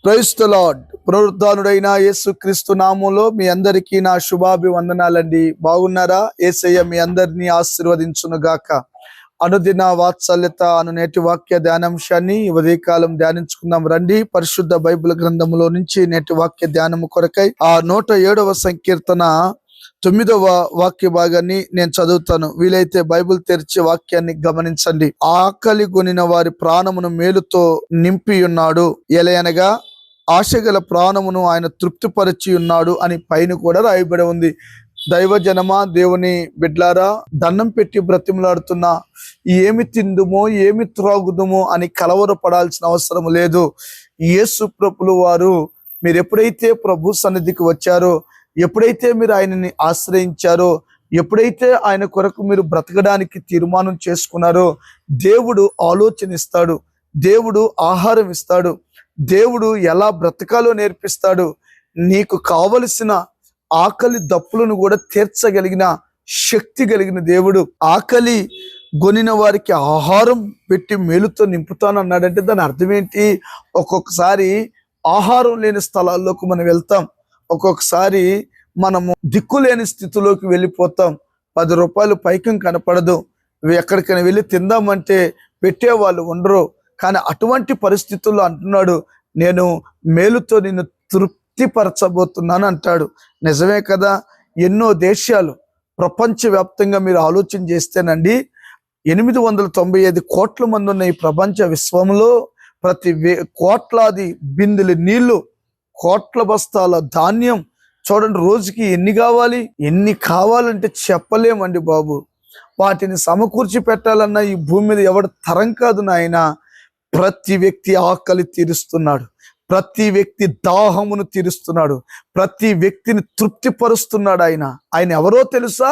Praise the lord. పునరుద్ధానుడైన యేసుక్రీస్తు నామములో మీ అందరికీ నా శుభాభివందనాలండి. బాగున్నారా? యేసయ్య మీ అందరినీ ఆశీర్వదించును గాక. అనుదిన వాత్సల్యత అను నేటి వాక్య ధ్యానాంశాన్ని ఉదయకాలం ధ్యానించుకుందాం రండి. పరిశుద్ధ బైబిల్ గ్రంథములో నుంచి నేటి వాక్య ధ్యానము కొరకై 107వ సంకీర్తన 9వ వాక్య భాగాన్ని నేను చదువుతాను. వీలైతే బైబిల్ తెరిచి వాక్యాన్ని గమనించండి. ఆకలి కొనిన వారి ప్రాణమును మేలుతో నింపి ఉన్నాడు, ఎలయనగా ఆశగల ప్రాణమును ఆయన తృప్తిపరిచి ఉన్నాడు అని పైన కూడా రాయబడి ఉంది. దైవజనమా, దేవుని బిడ్లారా, దండం పెట్టి బ్రతిమలాడుతున్నా ఏమి తిందుమో ఏమి త్రాగుదుమో అని కలవరపడాల్సిన అవసరం లేదు. యేసు ప్రభులు వారు మీరు ఎప్పుడైతే ప్రభు సన్నిధికి వచ్చారో, ఎప్పుడైతే మీరు ఆయనని ఆశ్రయించారో, ఎప్పుడైతే ఆయన కొరకు మీరు బ్రతకడానికి తీర్మానం చేసుకున్నారో, దేవుడు ఆలోచన ఇస్తాడు, దేవుడు ఆహారం ఇస్తాడు, దేవుడు ఎలా బ్రతకాలో నేర్పిస్తాడు. నీకు కావలసిన ఆకలి దప్పులను కూడా తీర్చగలిగిన శక్తి కలిగిన దేవుడు. ఆకలి గొనిన వారికి ఆహారం పెట్టి మేలుతో నింపుతాను అన్నాడంటే దాని అర్థం ఏంటి? ఒక్కొక్కసారి ఆహారం లేని స్థలాల్లోకి మనం వెళ్తాం, ఒక్కొక్కసారి మనము దిక్కులేని స్థితిలోకి వెళ్ళిపోతాం. 10 రూపాయలు పైకం కనపడదు, ఎక్కడికైనా వెళ్ళి తిందామంటే పెట్టేవాళ్ళు ఉండరు. కానీ అటువంటి పరిస్థితుల్లో అంటున్నాడు, నేను మేలుతో నిన్ను తృప్తిపరచబోతున్నాను అంటాడు. నిజమే కదా. ఎన్నో దేశాలు ప్రపంచవ్యాప్తంగా మీరు ఆలోచన చేస్తేనండి 895 కోట్ల మంది ఉన్న ఈ ప్రపంచ విశ్వంలో ప్రతి కోట్లాది బిందెల నీళ్లు, కోట్ల బస్తాల ధాన్యం చూడండి. రోజుకి ఎన్ని కావాలంటే చెప్పలేమండి బాబు. వాటిని సమకూర్చి పెట్టాలన్నా ఈ భూమి మీద ఎవడు తరం కాదు నాయన. ప్రతి వ్యక్తి ఆకలి తీరుస్తున్నాడు, ప్రతి వ్యక్తి దాహమును తీరుస్తున్నాడు, ప్రతి వ్యక్తిని తృప్తిపరుస్తున్నాడు. ఆయన ఎవరో తెలుసా?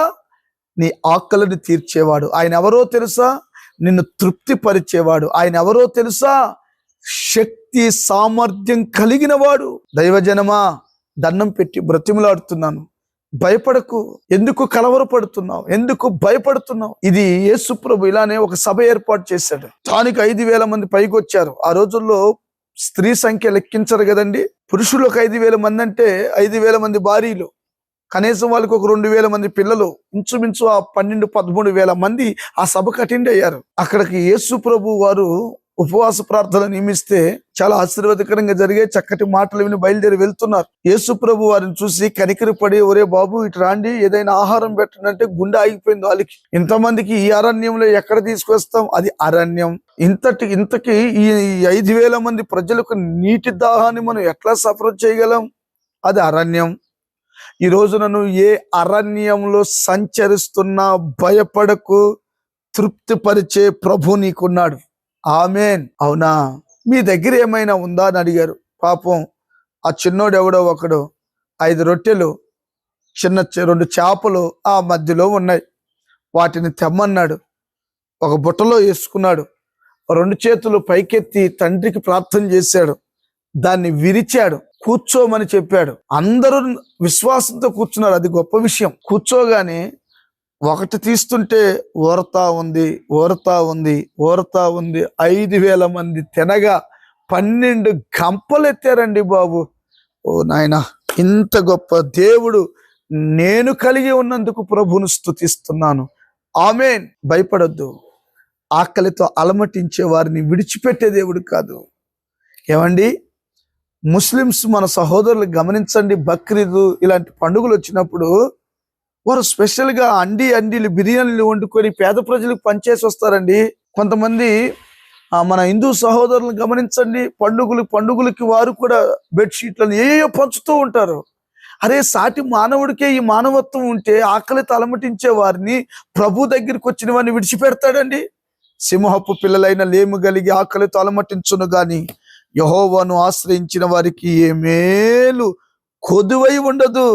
నీ ఆకలిని తీర్చేవాడు. ఆయన ఎవరో తెలుసా? నిన్ను తృప్తిపరిచేవాడు. ఆయన ఎవరో తెలుసా? శక్తి సామర్థ్యం కలిగిన వాడు. దైవజనమా, దండం పెట్టి బ్రతిమలాడుతున్నాను, భయపడకు. ఎందుకు కలవరపడుతున్నావు? ఎందుకు భయపడుతున్నావు? ఇది యేసు ప్రభు ఇలానే ఒక సభ ఏర్పాటు చేశాడు. దానికి 5,000 మంది పైకి వచ్చారు. ఆ రోజుల్లో స్త్రీ సంఖ్య లెక్కించరు కదండి. పురుషులు ఒక 5,000 మంది అంటే 5,000 మంది భార్యలు, కనీసం వాళ్ళకి ఒక 2,000 మంది పిల్లలు, ఇంచుమించు ఆ 12,000-13,000 మంది ఆ సభకు అటెండ్ అయ్యారు. అక్కడికి యేసు ప్రభు వారు ఉపవాస ప్రార్థన నియమిస్తే చాలా ఆశీర్వాదకరంగా జరిగే చక్కటి మాటలు విని బయలుదేరి వెళ్తున్నారు. యేసు ప్రభు వారిని చూసి కనికరపడి, ఒరే బాబు ఇటు రాండి, ఏదైనా ఆహారం పెట్టండి అంటే గుండె ఆగిపోయింది వాళ్ళకి. ఇంతమందికి ఈ అరణ్యంలో ఎక్కడ తీసుకొస్తాం? అది అరణ్యం. ఇంతకి ఈ 5,000 మంది ప్రజలకు నీటి దాహాన్ని మనం ఎట్లా సఫర్ చేయగలం? అది అరణ్యం. ఈ రోజు నన్ను ఏ అరణ్యంలో సంచరిస్తున్నా భయపడకు, తృప్తిపరిచే ప్రభు నీకున్నాడు. ఆమెన్. అవునా? మీ దగ్గర ఏమైనా ఉందా అని అడిగారు. పాపం ఆ చిన్నోడు ఎవడో ఒకడు 5 రొట్టెలు, 2 చేపలు ఆ మధ్యలో ఉన్నాయి. వాటిని తెమ్మన్నాడు. ఒక బుట్టలో వేసుకున్నాడు. 2 చేతులు పైకెత్తి తండ్రికి ప్రార్థన చేశాడు. దాన్ని విరిచాడు. కూర్చోమని చెప్పాడు. అందరూ విశ్వాసంతో కూర్చున్నారు. అది గొప్ప విషయం. కూర్చోగానే ఒకటి తీస్తుంటే ఓరతా ఉంది. 5,000 మంది తినగా 12 గంపలు ఎత్తారండి బాబు. ఓ నాయనా, ఇంత గొప్ప దేవుడు నేను కలిగి ఉన్నందుకు ప్రభువును స్తుతిస్తున్నాను. ఆమేన్. భయపడొద్దు. ఆకలితో అలమటించే వారిని విడిచిపెట్టే దేవుడు కాదు. ఏమండి, ముస్లిమ్స్ మన సహోదరులు గమనించండి. బక్రీద్ ఇలాంటి పండుగలు వచ్చినప్పుడు వారు స్పెషల్గా అండీలు బిర్యానీలు వండుకొని పేద ప్రజలకు పనిచేసి వస్తారండి. కొంతమంది మన హిందూ సహోదరులను గమనించండి. పండుగలకి వారు కూడా బెడ్షీట్లను ఏయో పంచుతూ ఉంటారు. అరే, సాటి మానవుడికే ఈ మానవత్వం ఉంటే ఆకలితో అలమటించే వారిని, ప్రభు దగ్గరికి వచ్చిన వారిని విడిచిపెడతాడండి? సింహపు పిల్లలైన లేము కలిగి ఆకలితో అలమటించును గాని యెహోవాను ఆశ్రయించిన వారికి ఏ మేలు కొదువై ఉండదు.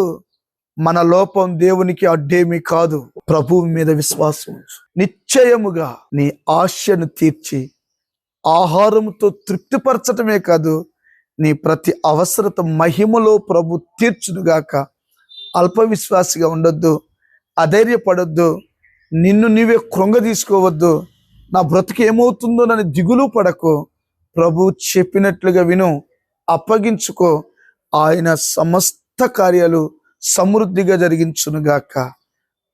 మన లోపం దేవునికి అడ్డేమీ కాదు. ప్రభువు మీద విశ్వాసం నిశ్చయముగా నీ ఆశను తీర్చి ఆహారంతో తృప్తిపరచటమే కాదు, నీ ప్రతి అవసరత మహిమలో ప్రభు తీర్చునుగాక. అల్ప విశ్వాసిగా ఉండొద్దు, అధైర్యపడొద్దు, నిన్ను నీవే కృంగ తీసుకోవద్దు. నా బ్రతుకు ఏమవుతుందో నన్ను దిగులు పడకు. ప్రభు చెప్పినట్లుగా విను. అప్పగించుకో. ఆయన సమస్త కార్యాలు సమృద్ధిగా జరిగించునుగాక.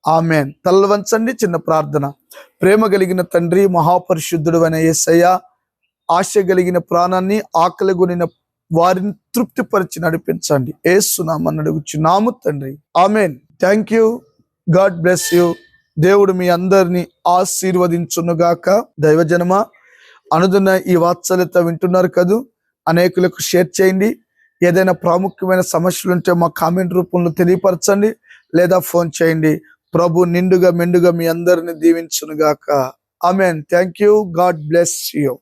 ఆమెన్. తలలు వంచండి, చిన్న ప్రార్థన. ప్రేమ కలిగిన తండ్రి, మహాపరిశుద్ధుడు అనే యేసయ్య, ఆశ కలిగిన ప్రాణాన్ని, ఆకలి కొనిన వారిని తృప్తిపరిచి నడిపించండి. యేసు నామమున అడుగుచున్నాము తండ్రి. Amen. Thank you. God bless you. దేవుడు మీ అందరినీ ఆశీర్వదించునుగాక. దైవజనమా, అనుదిన ఈ వాత్సల్యత వింటున్నారు కదూ, అనేకులకు షేర్ చేయండి. ఏదైనా ప్రాముఖ్యమైన సమస్యలు ఉంటే మా కామెంట్ రూపంలో తెలియపరచండి, లేదా ఫోన్ చేయండి. ప్రభు నిండుగా మెండుగా మీ అందరిని దీవించునుగాక. Amen. Thank you. God bless you.